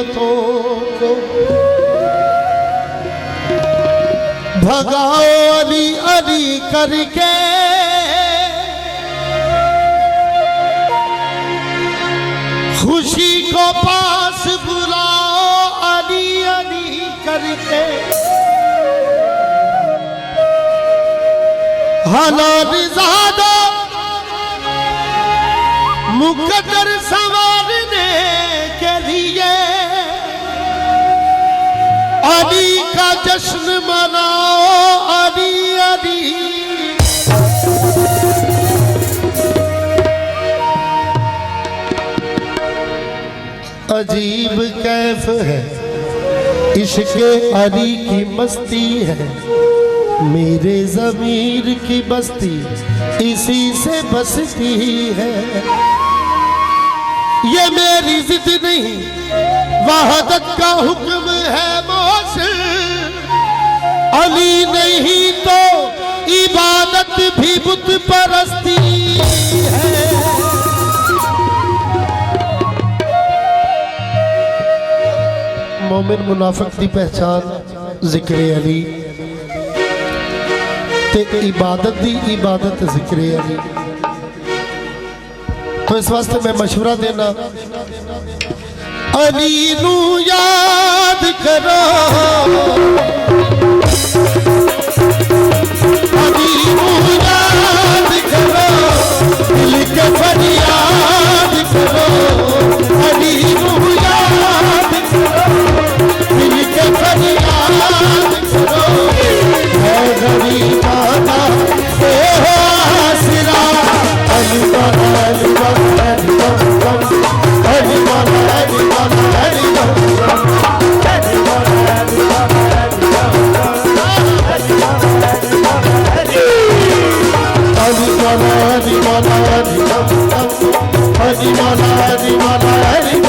उम्मतों को भगाओ अली अली करके, खुशी को पास बुलाओ अली अली करके। हलाल ज़ादा मुकद्दर संवारने के लिए अली का जश्न मनाओ अली अली। अजीब कैफ है इश्क़ अली की मस्ती है, मेरे ज़मीर की बस्ती इसी से बसती है। ये मेरी जिद नहीं वहदत का हुक्म है मौसर, अली नहीं तो इबादत भी बुत परस्ती है। मोमिन मुनाफिक दी पहचान जिक्र अली ते इबादत दी इबादत जिक्र अली। तो इस वास्ते मैं मशवरा देना, अली नू याद करो, अली नू याद करो, दिल के फरियाद करो, अली नू याद करो, दिल के फरियाद करो। है गरीबाना ए हो आसरा, अली वाला अली वाला अली वाला अली वाला अली वाला अली वाला अली वाला अली वाला अली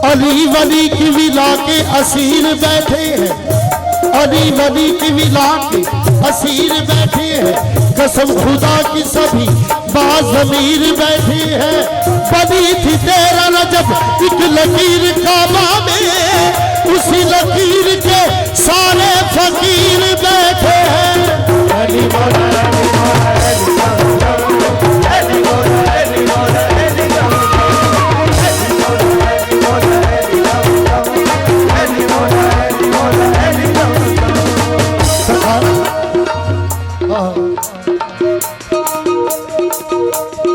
अली वली की विला के असीर बैठे हैं, अली वली की विला के असीर बैठे हैं। कसम खुदा की सभी बाज़मीर बैठे हैं। बनी थी 13 रजब एक लकीर काबा में, उसी लकीर के सारे फकीर बैठे हैं। अली मौला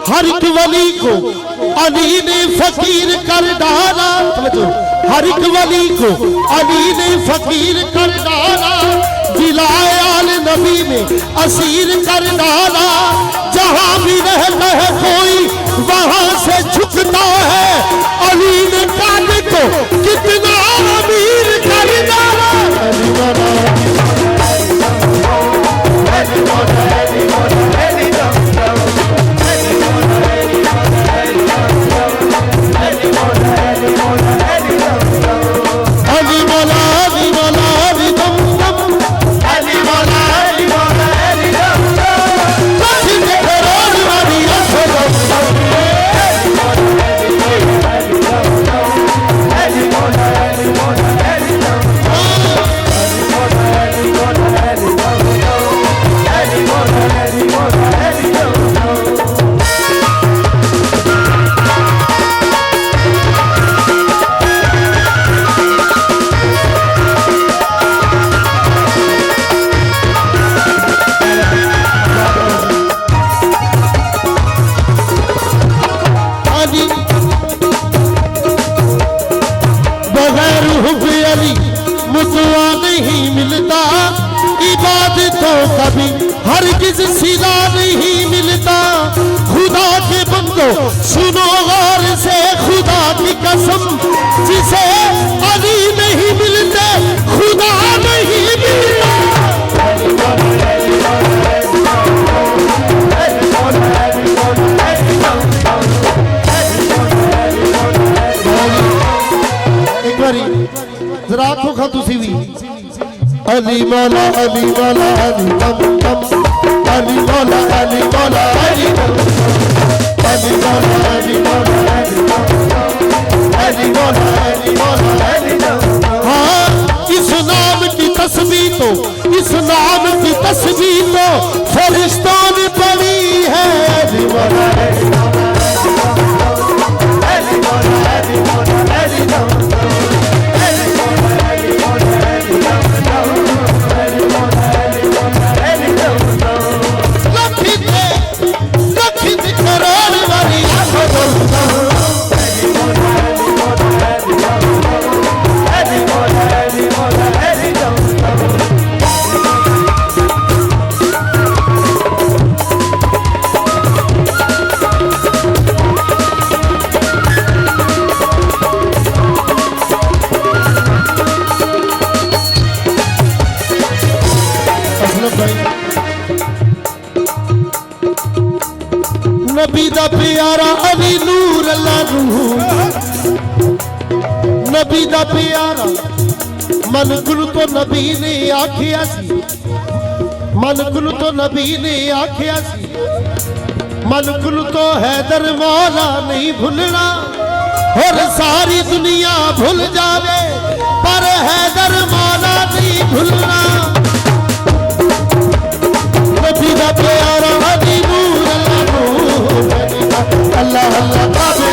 हर एक वली को अली ने फकीर कर डाला। समझो, हर एक वली को अली ने फकीर कर डाला। दिलाए आले नबी में असीर कर डाला। जहां भी रहता है कोई वहां से झुकता है। अली ने काले को कितना अमीर कर डाला। मुतवा नहीं मिलता, इबादतों का भी हरगिज़ सिला नहीं मिलता। खुदा के बंदो सुनो गौर से खुदा की कसम, जिसे अली नहीं मिलते खुदा नहीं मिलता। एक बारी जरा आंखों खा तुसी भी। अली मौला अली मौला अली तम तम, अली मौला अली मौला अली तम, अली मौला अली मौला अली तम, अली मौला अली मौला अली तम। हाँ, इस नाम की तस्बीह तो, इस नाम की तस्बीह तो फरिश्तों ने पढ़ी है। अली मौला अली मौला अली मौला अली मौला अली तम। नबी दा प्यारा अली नूर अल्लाह नूर, नबी दा प्यारा मन गुल तो नबी ने आखिया सी, मन गुल तो नबी ने आखिया सी। मन गुल तो हैदर मौला नहीं भूलना, और सारी दुनिया भूल जावे पर हैदर मौला नहीं भूलना। नबी दा प्यारा अली नूर अल्लाह नूर, अल्लाह अल्लाह काबे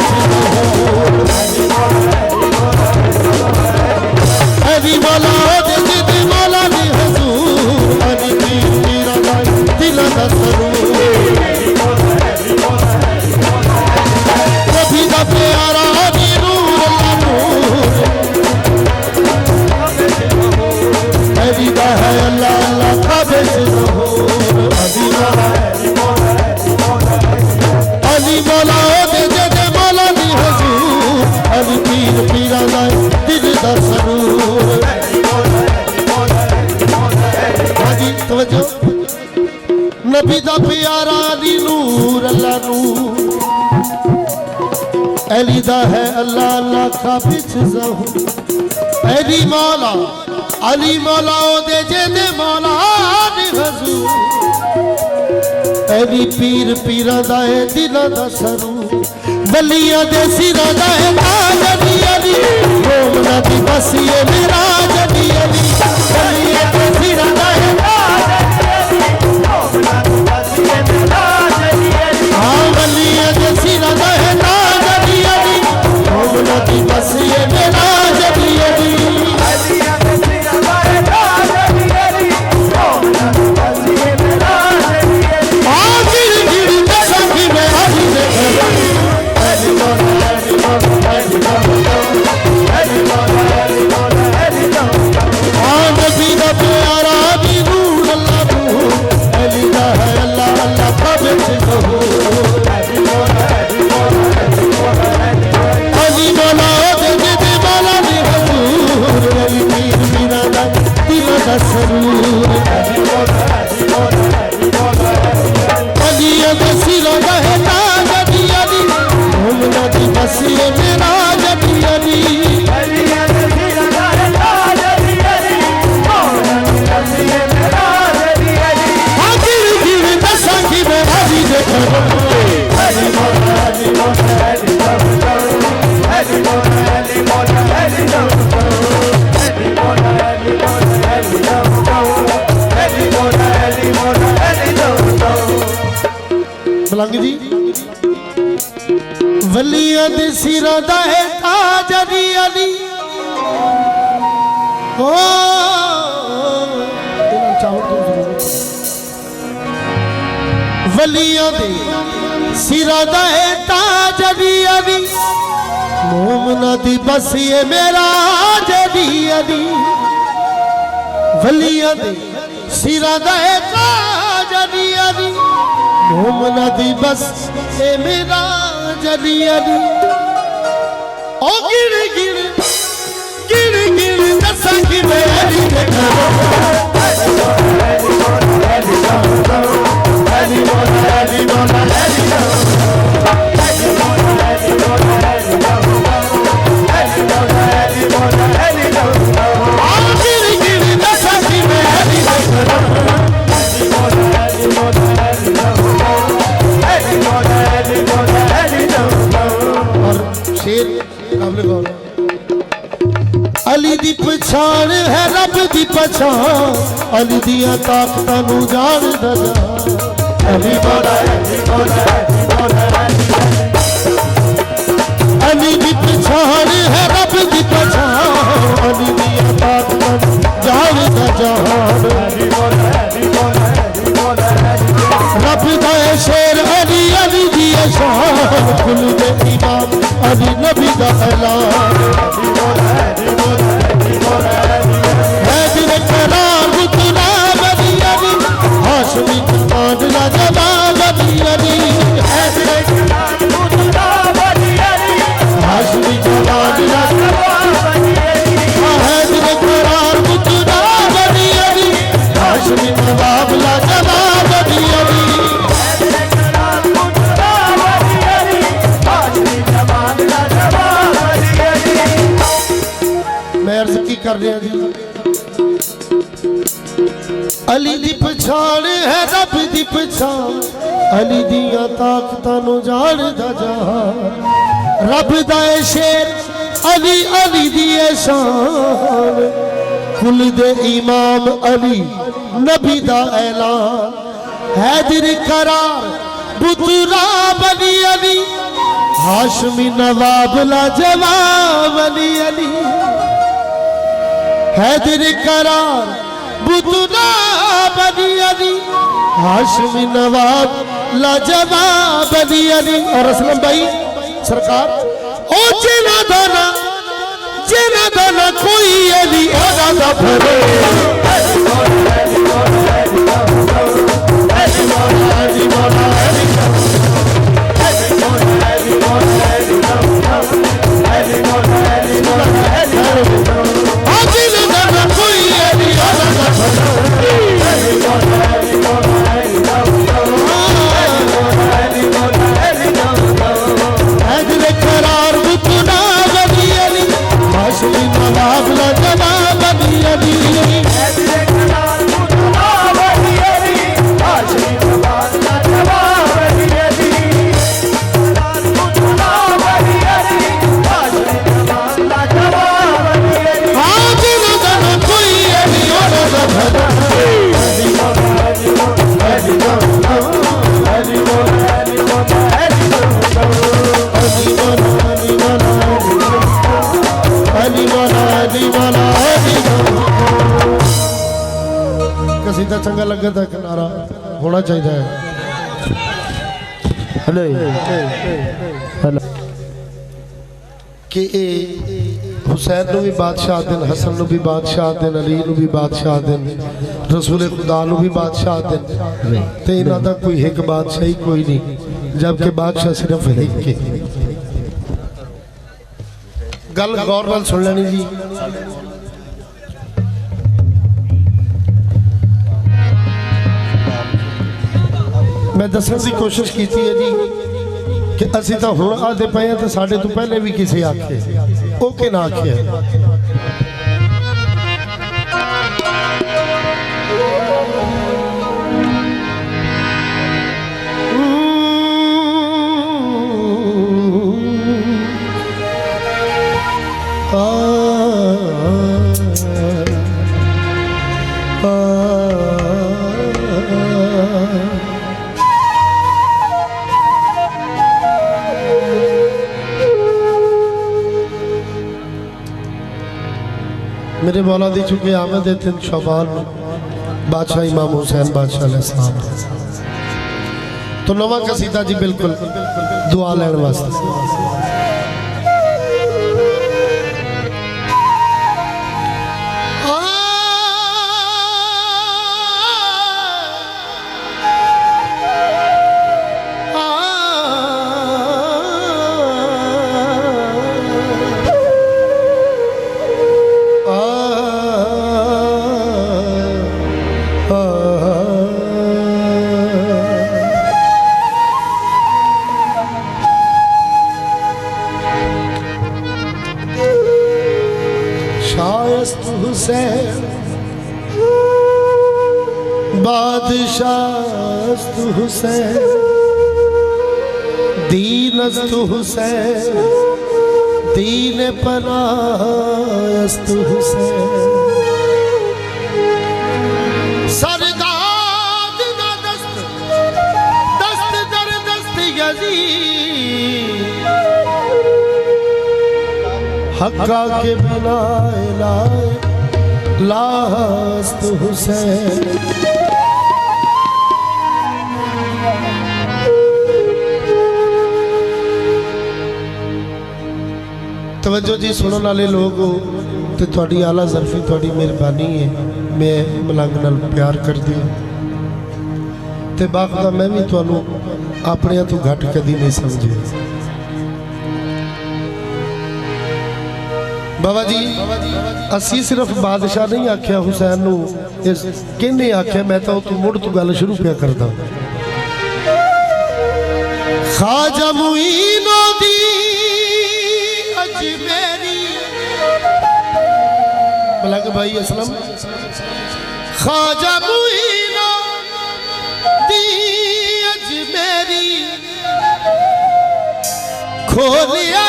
अली मौला दे दे मौला नी हुजूर, अली पीर पीरा दा दिल दा सरूर। नबी दा प्यारा अली नूर अल्लाह नूर, अली दा है अल्लाह अल्लाह काबे ज़हूर। अली मौला अली मौला दे दे मौला नी हुजूर, अली पीर पीरा दा दिल दा सरूर। हाजी तवज्जो, नबी दा प्यारा अली नूर अल्लाह नूर, अली दा है अल्लाह अल्लाह आखा बिच जाऊं अली मौला दे जे दे मौला ने हजूर अली पीर पीरा दा है दिला दा सरू वलिया दे सिरा दा है ताज अली अली मोमना दी बस ये मेरा अली अली वलिया दे सिरा दा है ताज अली मोमना दी बस ये मेरा अली अली हां वलिया दे सिरा दा है ताज अली अली मोमना दी बस ये मेरा अली अली वलिया दे सिरा दा है ताज अली अली मोमना दी बस ये मेरा अली अली हां गिर गिर दसा की मैं हाजी दे मलंग जी वलिया दे सिरा दा है ताज अली अली हो वलिया दे सिरा दा है ताज अली अली मोमना दी बस ये मेरा अली अली वलिया दे सिरा दा है ताज अली अली मोमना दी बस ए मेरा जली अली ओ गिर गिर गिर गिर दसा की मैं अली देखा अली दी पछाण है रब दी पछाण अली दिया ताकतां नू जान दजा अली मौला अली दी पछाण है रब दी पछाण अली दिया ताकतां जान दजा रब दा शेर अली अली दी शान कुल दे इमाम अली नबी दा ऐलान है तेरे करार बुतला अली अली हाशमी कांड ला जवाब अली अली है तेरे करार बुतला अली अली हाशमी कांड ला जवाब अली अली है तेरे करार बुतला अली अली हाशमी जवाब ला जवाब अली अली कर रहे जी अली दी पछाण है रब दी पछाण अली दिया ताकतां नू जान दजा रब दा शेर अली अली दी शान कुल दे इमाम अली नबी दा ऐलान हैदर करार बुतरा अली अली हाशमी नवाब ला जवाब अली अली हैदर करार बुतला अली अली हाशमी नवाब लाजवाब अली अली और असलम भाई सरकार ओ जेना दाना कोई अली ओदा दा भरे करार बुतला अली चाहिए, चंगा लगे तो एक नारा होना चाहिए। हेलो हेलो कि हुसैन नू भी बादशाह दिन, हसन नू भी बादशाह दिन, अली नू भी बादशाह दिन, रसूल खुदा नू भी बादशाह दिन, तो इन्हां दा कोई एक बादशाही कोई नहीं, जबकि बादशाह सिर्फ एक के। गल गौर नाल सुन लेनी जी। मैं दसन की कोशिश की है जी कि असी तो हुण आदे पे हैं, तो साढ़े तो पहले भी किसी आखे ओके ना आखे। मेरे मौला दी चुके आमद दिन शबान बादशाह इमाम हुसैन बादशाह अलैहिस्सलाम। तो नवा कसीदा जी बिल्कुल दुआ लैन वास्ते। बादशाह हुसैन दीनस्त हुसैन दीन पनास्त हुसैन सरदाद ना दस्त दस्त दर दस्त यजीद हक्का के बनाए लाए लास्त हुसैन। तवज्जो जी सुनने वाले लोग हो तो थोड़ी आला ज़रफ़ी थोड़ी मेहरबानी है, मैं मलंग नाल प्यार करती हूँ तो बाखदा मैं भी तुहानू अपने तो घट कदी नहीं समझे। बाबा जी असी सिर्फ बादशाह नहीं आख्या हुसैन नू, किन्ने आख्या मैं तो मुड़ तो गल शुरू क्या करदा। ख्वाजा मुईनुद्दीन अजमेरी मलंग भाई असलम, ख्वाजा मुईनुद्दीन अजमेरी खोलिया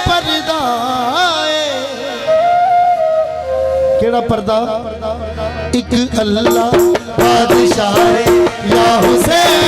पर्दा। केड़ा पर्दा? एक अल्लाह बादशाह या हुसैन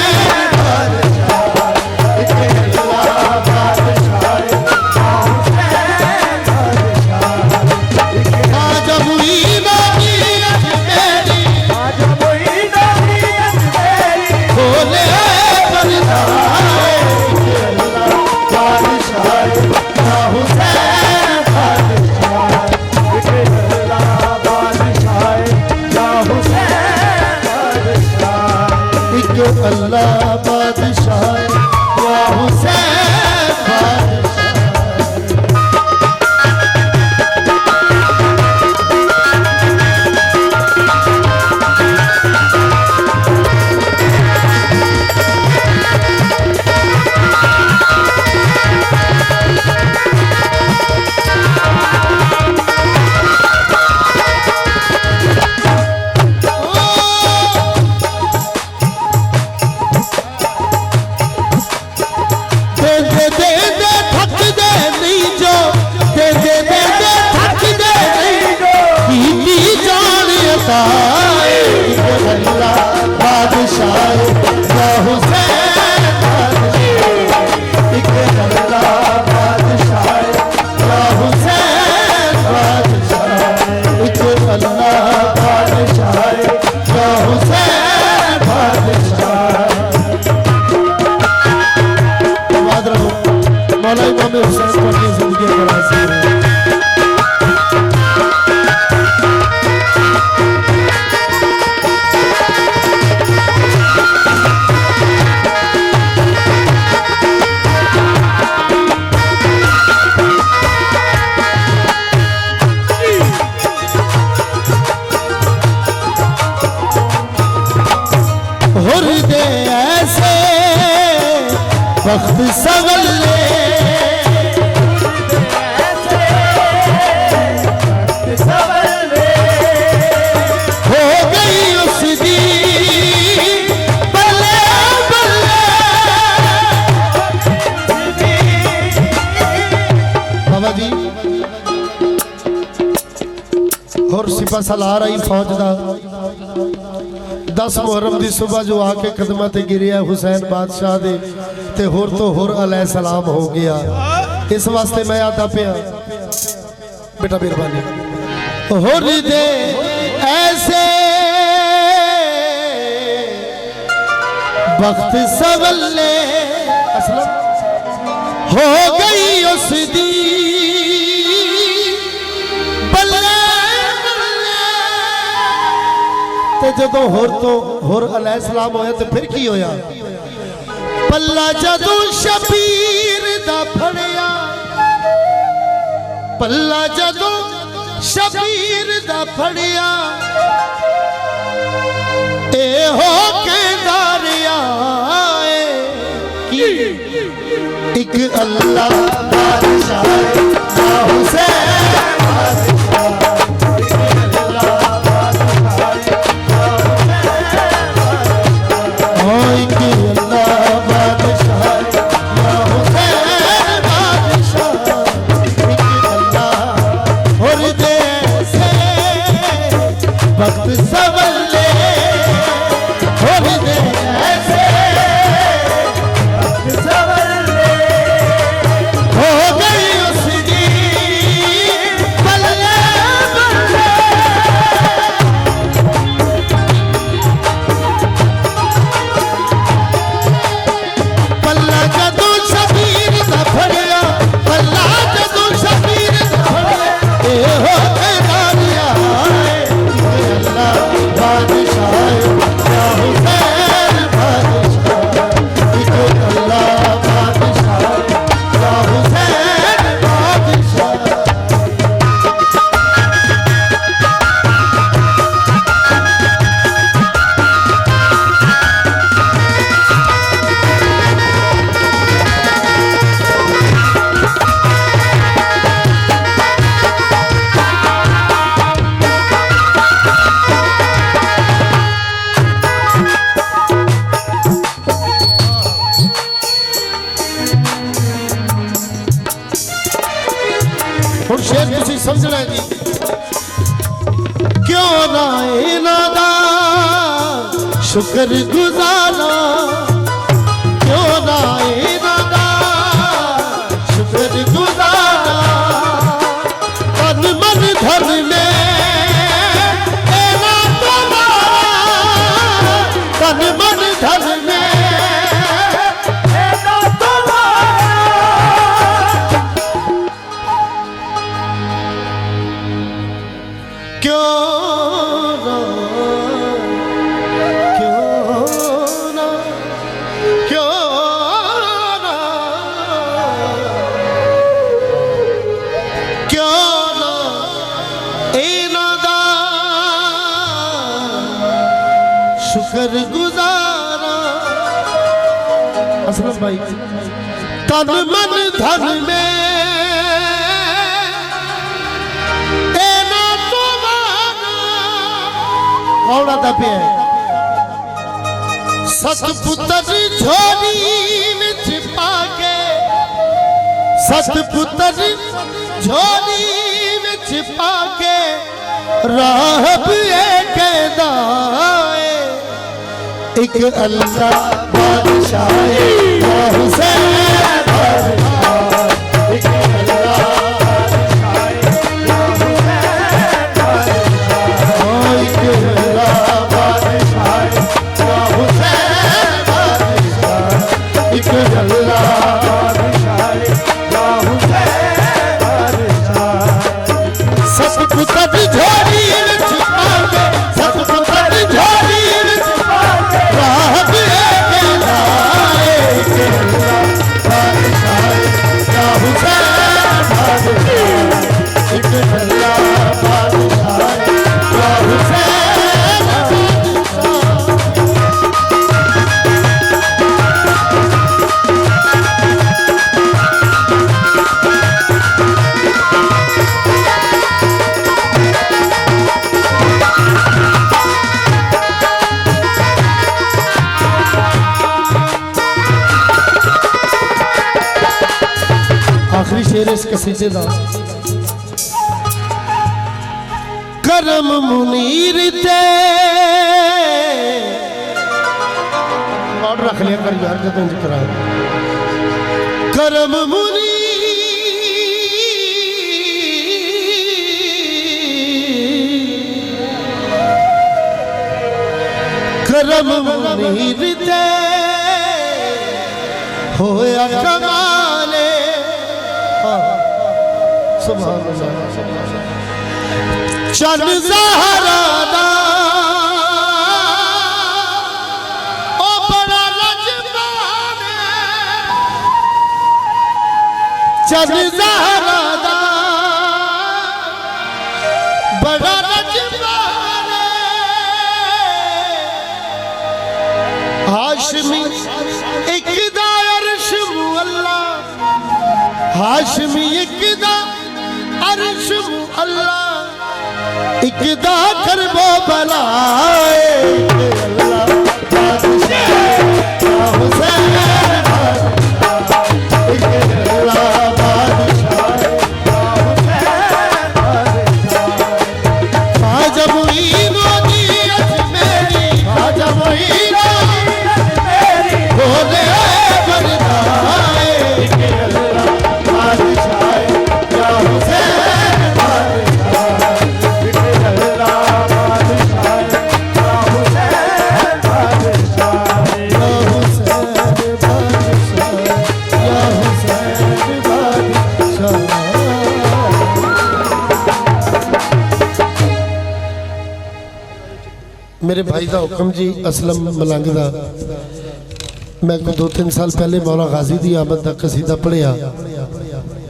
अल्लाह बादशाह वक्त सवले हो गई उसकी बल्ले बल्ले। बाबा जी और सिपा सलार आई फौज का 10 मुहर्रम की सुबह जो आके कदमां ते गिरिया हुसैन बादशाह दे ते होर तो होर अलैहि सलाम हो गया। इस वास्ते मैं आता पिया बेटा मेहरबानी होर दे ऐसे वक्त सवले असलम हो गई उस दी बल्ले ते जदों होर तो होर अलैहि सलाम होया ते फिर की होया पल्ला जदों शबीर दा फड़िया पल्ला जदों शबीर दा फड़िया ए हो कहंदा रिया कि एक अल्लाह बादशाह या हुसैन वक्त सवले हो दे ऐसे वक्त सवले हो गई उसकी बल्ले बल्ले। पल्ला जदों शबीर दा फड़िया पल्ला जदों शबीर दा फड़िया ए हो कहंदा बादशाह या हुसैन बादशाह एक अल्लाह बादशाह या हुसैन बादशाह। शेर तुसी समझ लें जी क्यों ना इन्हां दा शुक्र गुजारा क्यों ना इन्हां दा शुक्र गुजारा तन मन धन में इन्हां तुम्हारा तन मन धन में शुक्र गुजारा असलम भाई तन मन धन में एना तुम्हारा कौन आता पे सतपुत्र झोली विच पाके सतपुत्र झोली विच पाके राहब कहदा एक अल्लाह बादशाह या हुसैन बादशाह एक अल्लाह बादशाह या हुसैन बादशाह एक अल्लाह बादशाह या हुसैन बादशाह एक अल्लाह बादशाह या हुसैन बादशाह। सतपुत्र झोली विच पाके सतपुत्र झोली कसीदे दा करम मुनीर ते और रख लिया कर यार जब जिक्र करम मुनीर करम मुनीर ते होया कमाले सुभान अल्लाह चन ज़हरा दा ओ बड़ा लजमान चन ज़हरा दा बड़ा लजमान हाशमी एक दा अर्श मुअल्ला हाशमी एक दा अर्श मुअल्ला इकदा करबो बलाए अल्लाह बादशाह या हुसैन इकदा बादशाह या हुसैन खाजा मुईनो दी अजमेरी खाजा मुईनो मेरी बोले बरदाए अल्लाह बादशाह या हुसैन मेरे भाई का हुक्म जी असलम मलंग का मैं 2-3 साल पहले मौला गाजी की आमद का कसीदा पढ़िया